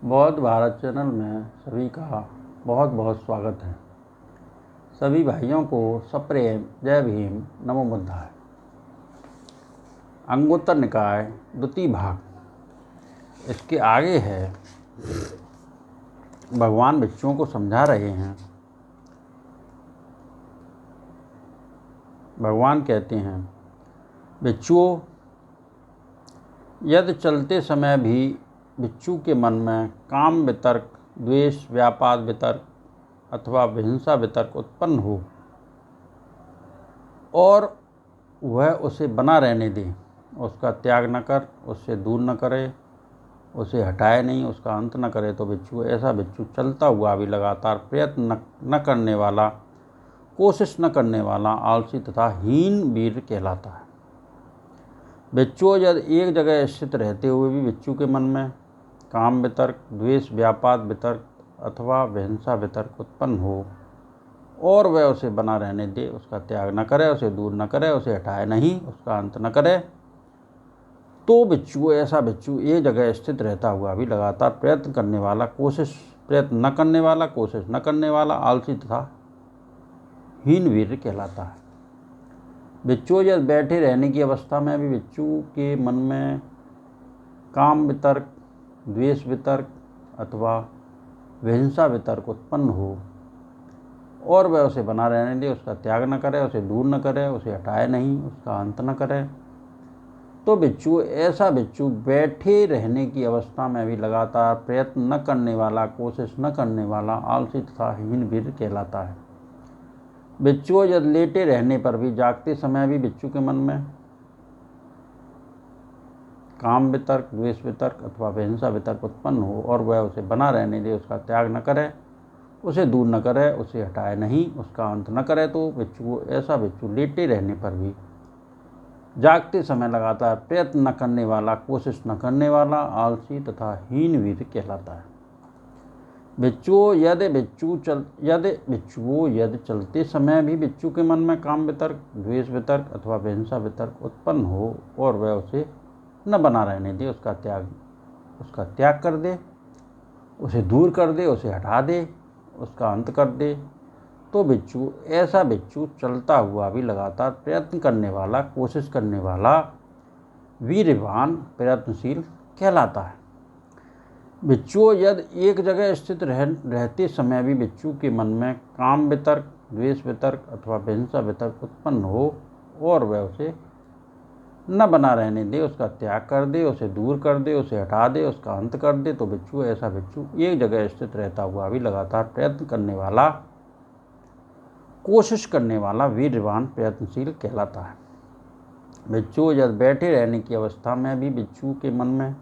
बौद्ध भारत चैनल में सभी का बहुत बहुत स्वागत है। सभी भाइयों को सप्रेम जय भीम नमो बुद्धाय। अंगुत्तर निकाय द्वितीय भाग, इसके आगे है। भगवान भिक्षुओं को समझा रहे हैं। भगवान कहते हैं, भिक्षुओं, यदि चलते समय भी भिक्षु के मन में काम वितर्क, द्वेष, व्यापाद वितर्क अथवा हिंसा वितर्क उत्पन्न हो और वह उसे बना रहने दे, उसका त्याग न कर, उससे दूर न करे, उसे हटाए नहीं, उसका अंत न करे, तो ऐसा भिक्षु चलता हुआ भी लगातार प्रयत्न न करने वाला, कोशिश न करने वाला, आलसी तथा हीन वीर कहलाता है। भिक्षु यदि एक जगह स्थित रहते हुए भी भिक्षु के मन में काम वितर्क, द्वेष, व्यापाद वितर्क अथवा हिंसा वितर्क उत्पन्न हो और वह उसे बना रहने दे, उसका त्याग न करे, उसे दूर न करे, उसे हटाए नहीं, उसका अंत न करे, तो ऐसा भिक्षु एक जगह स्थित रहता हुआ भी लगातार प्रयत्न करने वाला, प्रयत्न न करने वाला, कोशिश न करने वाला, आलसी तथा हीन वीर कहलाता है। भिक्षु यदि बैठे रहने की अवस्था में भी भिक्षु के मन में काम वितर्क, द्वेष वितर्क अथवा हिंसा वितर्क उत्पन्न हो और वह उसे बना रहने दे, उसका त्याग न करे, उसे दूर न करे, उसे हटाए नहीं, उसका अंत न करे, तो ऐसा भिक्षु बैठे रहने की अवस्था में भी लगातार प्रयत्न न करने वाला, कोशिश न करने वाला, आलसी तथा हीन वीर कहलाता है। भिक्षु यदि लेटे रहने पर भी, जागते समय भी भिक्षु के मन में काम वितर्क, द्वेष वितर्क अथवा हिंसा वितर्क उत्पन्न हो और वह उसे बना रहने दे, उसका त्याग न करे, उसे दूर न करे, उसे हटाए नहीं, उसका अंत न करे, तो ऐसा भिक्षु लेटे रहने पर भी, जागते समय लगातार प्रयत्न न करने वाला, कोशिश न करने वाला, आलसी तथा हीन वीर कहलाता है। भिक्षुओं यदि चलते समय भी भिक्षु के मन में काम वितर्क, द्वेष वितर्क अथवा हिंसा वितर्क उत्पन्न हो और वह उसे न बना रहने दे, उसका त्याग कर दे, उसे दूर कर दे, उसे हटा दे, उसका अंत कर दे, तो ऐसा भिक्षु चलता हुआ भी लगातार प्रयत्न करने वाला, कोशिश करने वाला, वीरवान, प्रयत्नशील कहलाता है। भिक्षु यदि एक जगह स्थित रहते समय भी भिक्षु के मन में काम वितर्क, द्वेष वितर्क अथवा हिंसा वितर्क उत्पन्न हो और वह उसे न बना रहने दे, उसका त्याग कर दे, उसे दूर कर दे, उसे हटा दे, उसका अंत कर दे, तो ऐसा भिक्षु एक जगह स्थित रहता हुआ भी लगातार प्रयत्न करने वाला, कोशिश करने वाला, वीरवान, प्रयत्नशील कहलाता है। भिक्षु यदि बैठे रहने की अवस्था में भी भिक्षु के मन में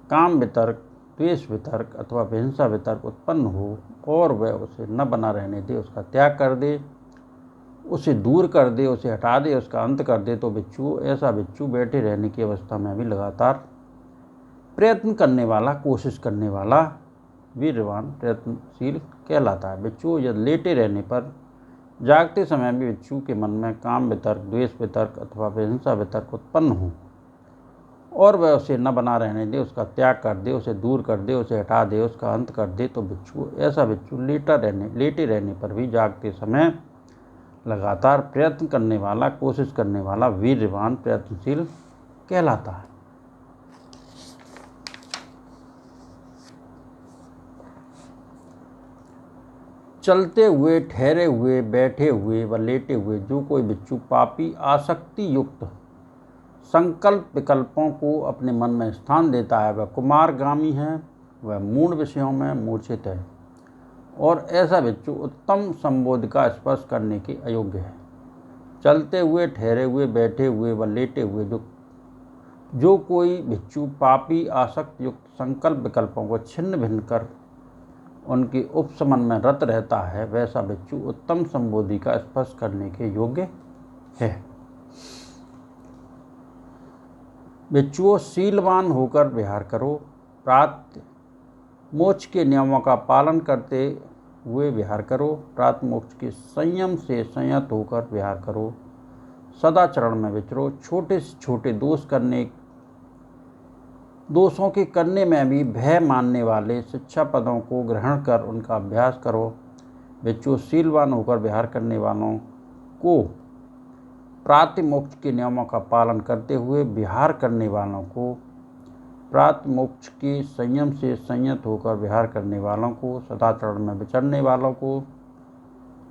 काम वितर्क, द्वेष वितर्क अथवा हिंसा वितर्क उत्पन्न हो और वह उसे न बना रहने दे, उसका त्याग कर दे, उसे दूर कर दे, उसे हटा दे, उसका अंत कर दे, तो ऐसा भिक्षु बैठे रहने की अवस्था में भी लगातार प्रयत्न करने वाला, कोशिश करने वाला, वीरवान, प्रयत्नशील कहलाता है। भिक्षु यदि लेटे रहने पर, जागते समय भी भिक्षु के मन में काम वितर्क, द्वेष वितर्क अथवा हिंसा वितर्क उत्पन्न हो और वह उसे न बना रहने दे, उसका त्याग कर दे, उसे दूर कर दे, उसे हटा दे, उसका अंत कर दे, तो ऐसा भिक्षु लेटे रहने पर भी, जागते समय लगातार प्रयत्न करने वाला, कोशिश करने वाला, वीरवान, प्रयत्नशील कहलाता है। चलते हुए, ठहरे हुए, बैठे हुए व लेटे हुए जो कोई भिक्षु पापी, आसक्ति युक्त संकल्प विकल्पों को अपने मन में स्थान देता है, वह कुमारगामी है, वह मूढ़ विषयों में मूर्छित है और ऐसा भिक्षु उत्तम संबोधि का स्पर्श करने के अयोग्य है। चलते हुए, ठहरे हुए, बैठे हुए व लेटे हुए जो कोई भिक्षु पापी, आसक्त युक्त संकल्प विकल्पों को छिन्न भिन्न कर उनके उपशमन में रत रहता है, वैसा भिक्षु उत्तम संबोधि का स्पर्श करने के योग्य है। भिक्षुओं, शीलवान होकर विहार करो, प्रातः मोक्ष के नियमों का पालन करते हुए विहार करो, प्रातः मोक्ष के संयम से संयत होकर विहार करो, सदाचरण में विचरो, छोटे से छोटे दोष करने दोषों के करने में भी भय मानने वाले शिक्षा पदों को ग्रहण कर उनका अभ्यास करो। बच्चों, शीलवान होकर विहार करने वालों को प्रातिमोक्ष के नियमों का पालन करते हुए विहार करने वालों को, प्रातिमोक्ष के संयम से संयत होकर विहार करने वालों को, सदाचरण में विचरने वालों को,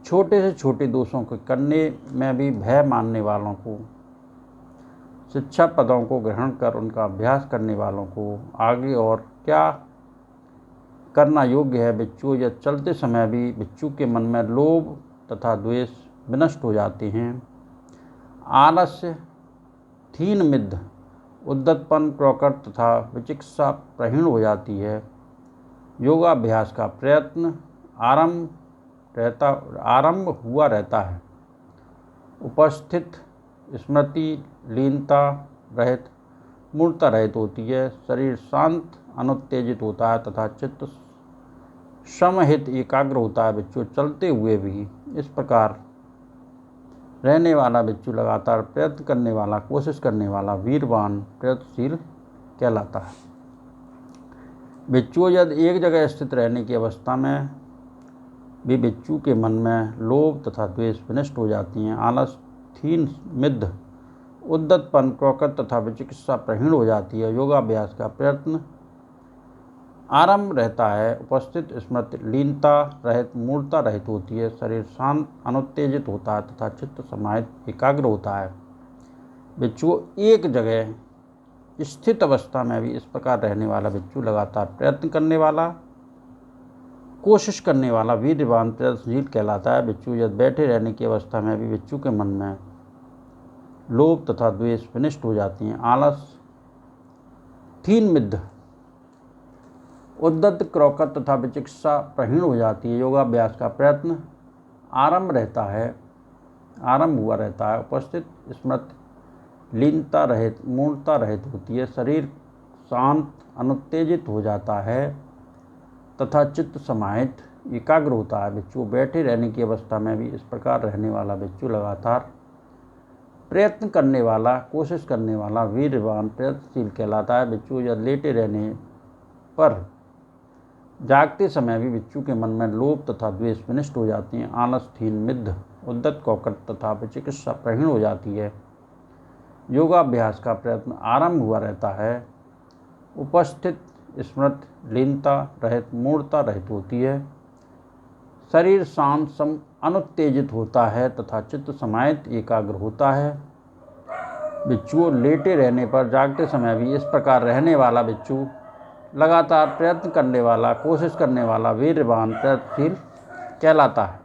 छोटे से छोटे दोषों के करने में भी भय मानने वालों को, शिक्षा पदों को ग्रहण कर उनका अभ्यास करने वालों को आगे और क्या करना योग्य है। बच्चों, यह चलते समय भी बच्चों के मन में लोभ तथा द्वेष विनष्ट हो जाते हैं। आलस्य, थीन मिद्ध, उद्दतपन, क्रौकट तथा विचिकित्सा प्रहीण हो जाती है। योगाभ्यास का प्रयत्न आरंभ हुआ रहता है। उपस्थित स्मृति लीनता रहित, मूर्ता रहित होती है। शरीर शांत अनुत्तेजित होता है तथा चित्त समहित एकाग्र होता है। बच्चों, चलते हुए भी इस प्रकार रहने वाला बच्चों लगातार प्रयत्न करने वाला, कोशिश करने वाला वीरवान प्रयत्नशील कहलाता है। बच्चों, यदि एक जगह स्थित रहने की अवस्था में भी बच्चों के मन में लोभ तथा द्वेष विनष्ट हो जाती हैं। आलस, थीन मिद्ध, उद्दतपन, क्रौकट तथा विचिकित्सा प्रहीण हो जाती है। योगाभ्यास का प्रयत्न आरंभ रहता है। उपस्थित स्मृति लीनता रहित, मूर्ता रहित होती है। शरीर शांत अनुत्तेजित होता है तथा चित्त समाहित एकाग्र होता है। बच्चों, एक जगह स्थित अवस्था में भी इस प्रकार रहने वाला बच्चों लगातार प्रयत्न करने वाला, कोशिश करने वाला वीरवान प्रयत्नशील कहलाता है। बच्चों, यदि बैठे रहने की अवस्था में भी बच्चों के मन में लोभ तथा द्वेष विनष्ट हो जाती हैं। आलस, थीन मिद्ध, उद्दत, क्रौकट तथा विचिकित्सा प्रहीण हो जाती है। योगाभ्यास का प्रयत्न आरंभ हुआ रहता है। उपस्थित स्मृति लीनता रहित, मूर्ता रहित होती है। शरीर शांत अनुत्तेजित हो जाता है तथा चित्त समाहित एकाग्र होता है। बच्चों, बैठे रहने की अवस्था में भी इस प्रकार रहने वाला बच्चों लगातार प्रयत्न करने वाला, कोशिश करने वाला वीरवान प्रयत्नशील कहलाता है। बच्चों, यदि लेटे रहने पर जागते समय भी बच्चों के मन में लोभ तथा द्वेष विनष्ट हो जाती हैं। आलस, थीन मिद्ध, उद्दत, क्रौकट तथा विचिकित्सा प्रहीण हो जाती है। योगाभ्यास का प्रयत्न आरंभ हुआ रहता है। उपस्थित स्मृति लीनता रहित, मूर्ता रहित होती है। शरीर शांत अनुत्तेजित होता है तथा चित्त समाहित एकाग्र होता है। बच्चों, लेटे रहने पर जागते समय भी इस प्रकार रहने वाला बच्चों लगातार प्रयत्न करने वाला, कोशिश करने वाला वीरवान प्रयत्नशील कहलाता है।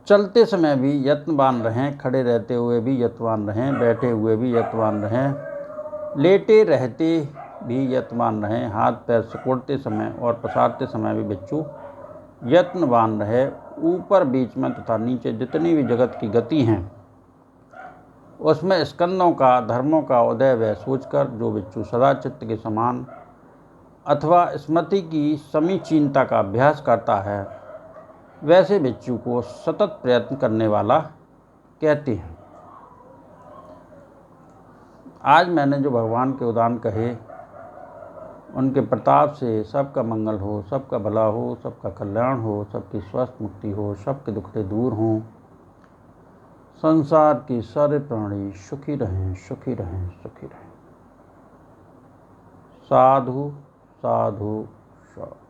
चलते समय भी यत्नवान रहें, खड़े रहते हुए भी यत्नवान रहें, बैठे हुए भी यत्नवान रहें, लेटे रहते भी यत्नवान रहें। हाथ पैर सिकोड़ते समय और पसारते समय भी बच्चों यत्नवान रहे। ऊपर, बीच में तथा नीचे जितनी भी जगत की गति हैं उसमें स्कंदों का, धर्मों का उदय वह सोचकर जो बिच्छू सदा चित्त के समान अथवा स्मृति की समीचीनता का अभ्यास करता है, वैसे बिच्छू को सतत प्रयत्न करने वाला कहते हैं। आज मैंने जो भगवान के उदाहरण कहे, उनके प्रताप से सबका मंगल हो, सबका भला हो, सबका कल्याण हो, सबकी स्वस्थ मुक्ति हो, सबके दुखड़े दूर हों, संसार की सारे प्राणी सुखी रहें, सुखी रहें, सुखी रहें। साधु साधु साधु।